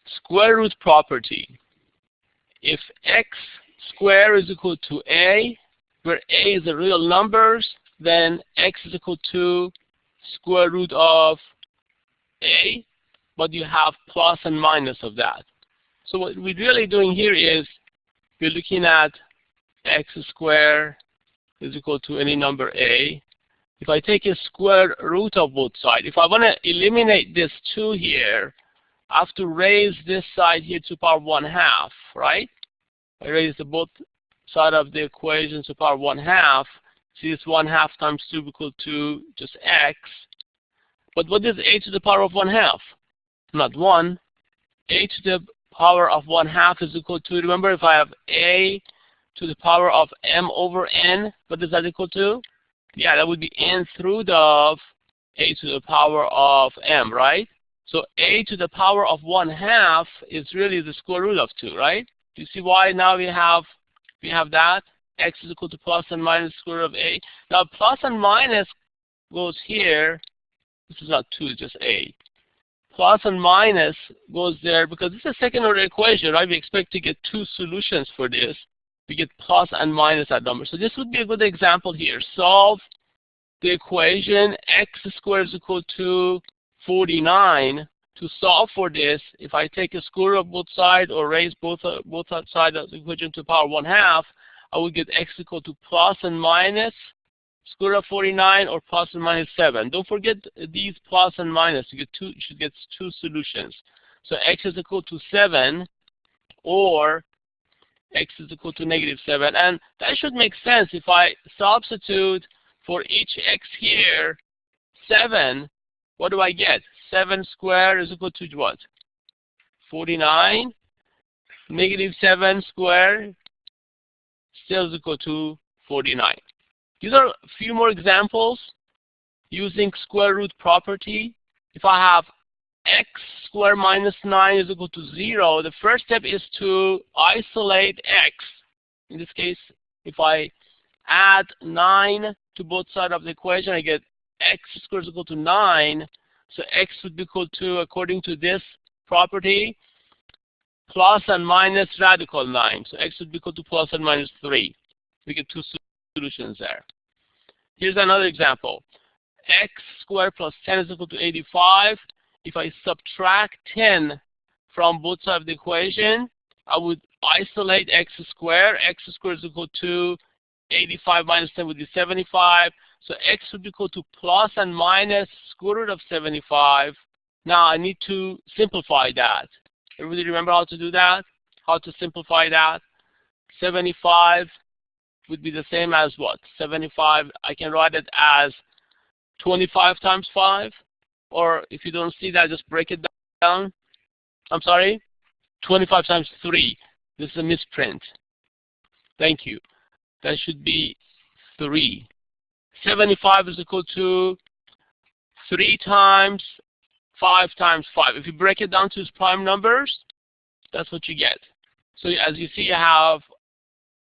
square root property. If x squared is equal to a, where a is the real numbers, then x is equal to square root of a, but you have plus and minus of that. So what we're really doing here is we're looking at x squared is equal to any number a. If I take a square root of both sides, if I want to eliminate this 2 here, I have to raise this side here to power 1/2, right? I raise the both side of the equation to power 1/2. See, this 1/2 times 2 equal to just x. But what is a to the power of 1/2? Not 1. A to the power of 1/2 is equal to, remember, if I have a to the power of m over n, what is that equal to? Yeah, that would be nth root of a to the power of m, right? So a to the power of 1/2 is really the square root of 2, right? Do you see why now we have that? X is equal to plus and minus square root of a. Now plus and minus goes here. This is not 2, it's just a. Plus and minus goes there because this is a second order equation, right? We expect to get 2 solutions for this. We get plus and minus that number. So this would be a good example here. Solve the equation x squared is equal to 49. To solve for this, if I take a square root of both sides or raise both sides of the equation to power 1/2, I would get x equal to plus and minus square root of 49 or plus and minus 7. Don't forget these plus and minus. You should get 2 solutions. So x is equal to 7 or x is equal to -7. And that should make sense. If I substitute for each x here 7, what do I get? 7 squared is equal to what? 49. -7 squared still is equal to 49. These are a few more examples using square root property. If I have x squared minus 9 is equal to 0, the first step is to isolate x. In this case, if I add 9 to both sides of the equation, I get x squared is equal to 9. So x would be equal to, according to this property, plus and minus radical 9. So x would be equal to plus and minus 3. We get 2 solutions there. Here's another example. X squared plus 10 is equal to 85. If I subtract 10 from both sides of the equation, I would isolate x squared. X squared is equal to 85 minus 10 would be 75. So x would be equal to plus and minus square root of 75. Now I need to simplify that. Everybody remember how to do that? How to simplify that? 75 would be the same as what? 75, I can write it as 25 times 5. Or if you don't see that, just break it down. I'm sorry? 25 times 3. This is a misprint. Thank you. That should be 3. 75 is equal to 3 times 5 times 5. If you break it down to its prime numbers, that's what you get. So as you see, you have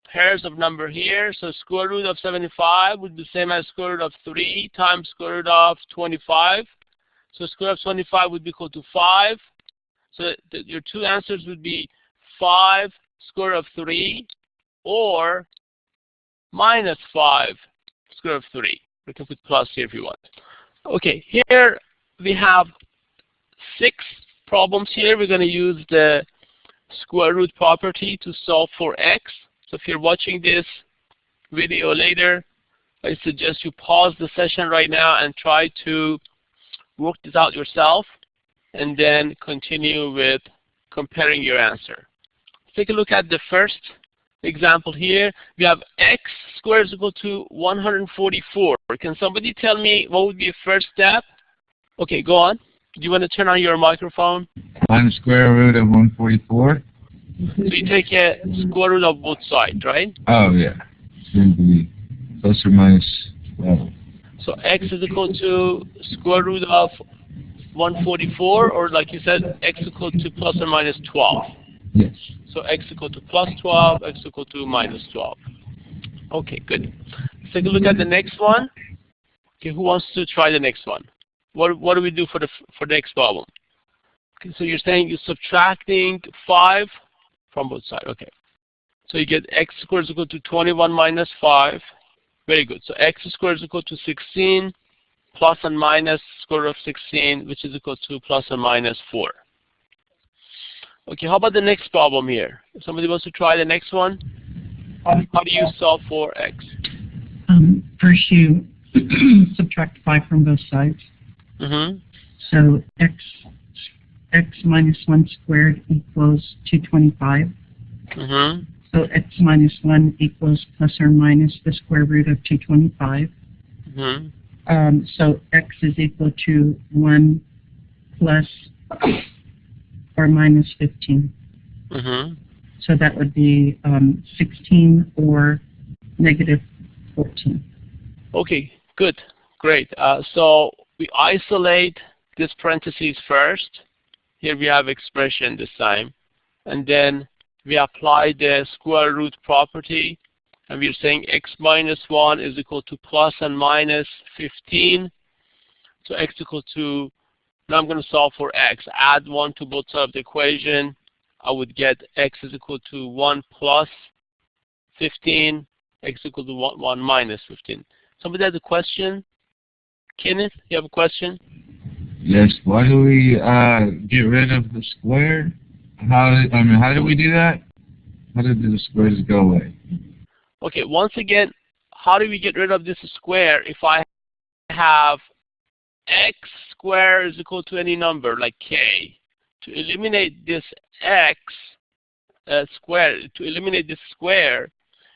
pairs of number here. So square root of 75 would be the same as square root of 3 times square root of 25. So square root of 25 would be equal to 5. So your 2 answers would be 5 square root of 3 or minus 5 square root of 3. We can put plus here if you want. Okay, here we have 6 problems here. We're going to use the square root property to solve for x. So if you're watching this video later, I suggest you pause the session right now and try to work this out yourself and then continue with comparing your answer. Let's take a look at the first example here. We have x squared is equal to 144. Can somebody tell me what would be the first step? Okay, go on. Do you want to turn on your microphone? Find the square root of 144. So you take a square root of both sides, right? Oh, yeah. Simply plus or minus 12. So x is equal to square root of 144, or like you said, x equal to plus or minus 12. Yes. So x equal to plus 12, x equal to minus 12. Okay, good. Let's take a look at the next one. Okay, who wants to try the next one? What do we do for the next problem? So you're saying you're subtracting 5 from both sides. Okay. So you get x squared is equal to 21 minus 5. Very good. So x squared is equal to 16 plus and minus square root of 16, which is equal to plus or minus 4. Okay, how about the next problem here? If somebody wants to try the next one, how do you solve for x? First you subtract 5 from both sides. Mm-hmm. So x minus 1 squared equals 225. Mm-hmm. So x minus 1 equals plus or minus the square root of 225. Mm-hmm. So x is equal to 1 plus or minus 15. Mm-hmm. So that would be 16 or negative 14. Okay, good. Great. So we isolate this parentheses first. Here we have expression this time. And then we apply the square root property. And we're saying x minus 1 is equal to plus and minus 15. So x equal to, now I'm going to solve for x. Add 1 to both sides of the equation. I would get x is equal to 1 plus 15. X equal to 1 minus 15. Somebody has a question? Kenneth, you have a question? Yes. Why do we get rid of the square? How do we do that? How did the squares go away? Okay, once again, how do we get rid of this square if I have x squared is equal to any number like k? To eliminate this x square, to eliminate this square,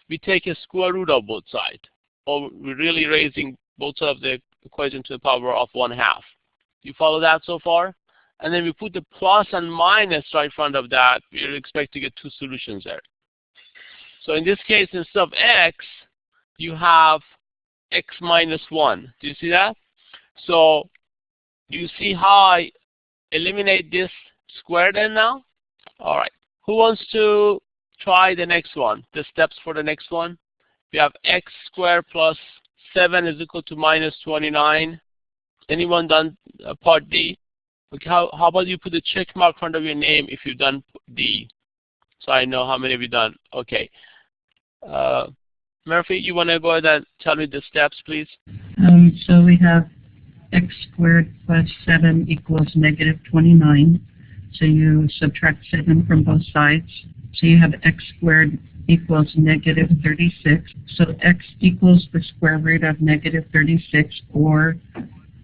we take a square root of both sides. Or we're really raising both sides of the equation to the power of 1/2. You follow that so far? And then we put the plus and minus right in front of that. We expect to get 2 solutions there. So in this case, instead of x, you have x minus 1. Do you see that? So do you see how I eliminate this square then now? All right. Who wants to try the next one? The steps for the next one? We have x squared plus 7 is equal to minus 29. Anyone done part D? Okay, how about you put a check mark in front of your name if you've done D, so I know how many of you done. Okay. Murphy, you want to go ahead and tell me the steps, please? So we have x squared plus 7 equals negative 29. So you subtract 7 from both sides. So you have x squared equals negative 36. So x equals the square root of negative 36, or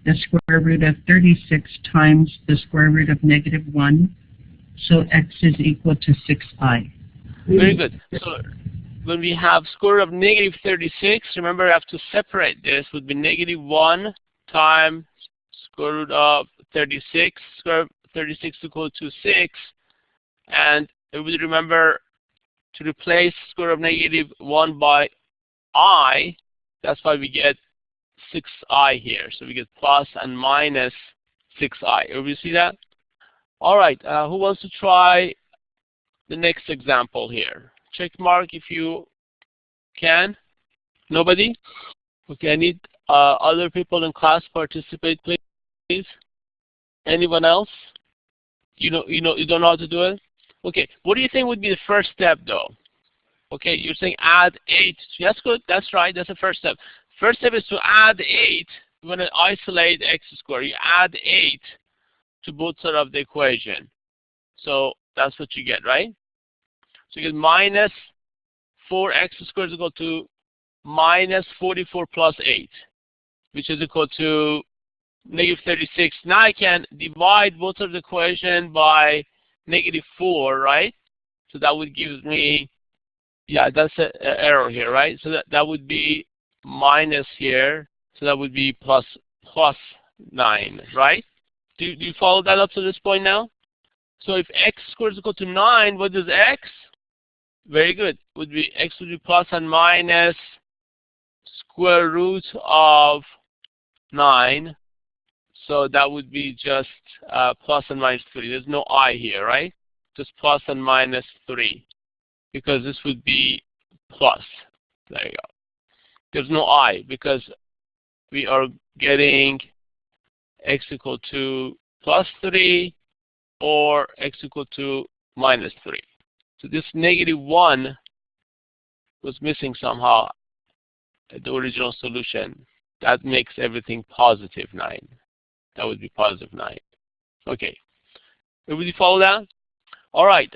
the square root of 36 times the square root of negative 1. So x is equal to 6i. Very good. So when we have square root of negative 36, remember I have to separate this. Would be negative 1 times square root of 36. Square root of 36 equal to 6. And everybody remember to replace square root of negative 1 by I. That's why we get 6i here. So we get plus and minus 6i. Everybody see that? All right. Who wants to try the next example here? Check mark if you can. Nobody? Okay. I need other people in class participate, please. Anyone else? You don't know how to do it? Okay. What do you think would be the first step, though? Okay. You're saying add 8. That's good. That's right. That's the first step. First step is to add 8. You want to isolate x squared. You add 8 to both sides of the equation. So that's what you get, right? So you get minus 4x squared is equal to minus 44 plus 8, which is equal to negative 36. Now I can divide both of the equation by negative 4, right? So that would give me, yeah, that's an error here, right? So that would be minus here. So that would be plus 9, right? Do you follow that up to this point now? So if x squared is equal to 9, what is x? Very good. Would be x would be plus and minus square root of 9. So that would be just plus and minus 3. There's no I here, right? Just plus and minus 3. Because this would be plus. There you go. There's no I because we are getting x equal to plus 3 or x equal to minus 3. So this -1 was missing somehow at the original solution. That makes everything positive 9. That would be positive 9. Okay. Everybody follow that? All right.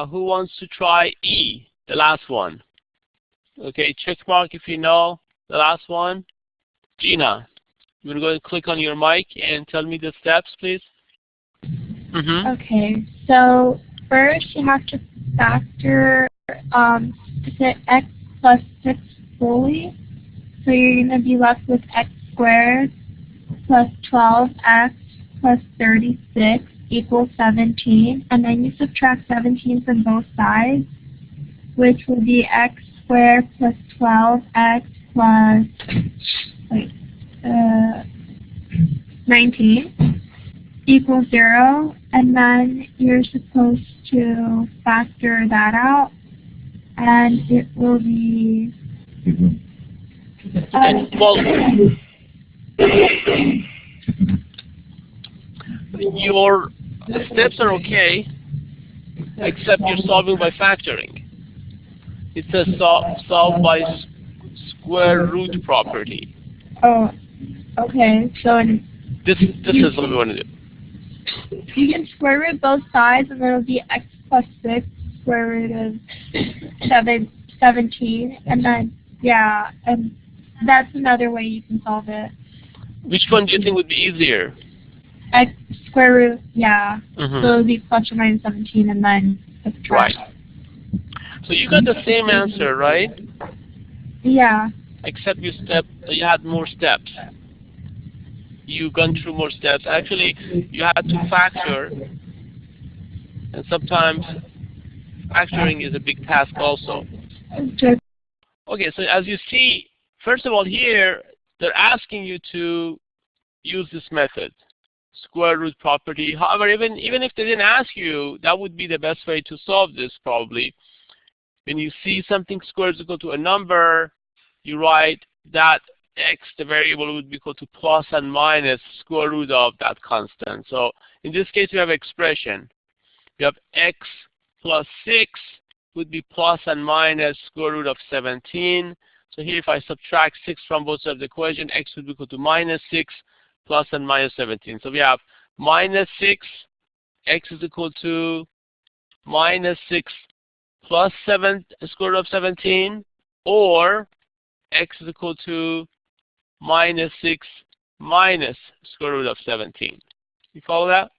Who wants to try E, the last one? Okay, check mark if you know the last one. Gina, you want to go and click on your mic and tell me the steps, please? Okay, so first you have to factor x plus 6 fully. So you're going to be left with x squared plus 12x plus 36 equals 17. And then you subtract 17 from both sides, which will be x squared plus 12x plus 19 equals 0. And then you're supposed to factor that out, and it will be well, your steps are okay, except you're solving by factoring. It says solve by square root property. Oh, okay. So This is what we want to do. you can square root both sides, and then it'll be x plus 6 square root of 17, and then yeah, and that's another way you can solve it. Which one do you think would be easier? X square root, yeah. Mm-hmm. So it'll be plus or minus 17, and then subtract. Right. So you got the same answer, right? Yeah. Except you had more steps. You've gone through more steps. Actually, you had to factor, and sometimes factoring is a big task also. Okay, so as you see, first of all here, they're asking you to use this method, square root property. However, even if they didn't ask you, that would be the best way to solve this probably. When you see something squared is equal to a number, you write that x, the variable, would be equal to plus and minus square root of that constant. So in this case, we have expression. We have x plus 6 would be plus and minus square root of 17. So here, if I subtract 6 from both sides of the equation, x would be equal to minus 6 plus and minus 17. So we have minus 6, x is equal to minus 6 plus 7 square root of 17, or x is equal to minus 6 minus square root of 17. You follow that?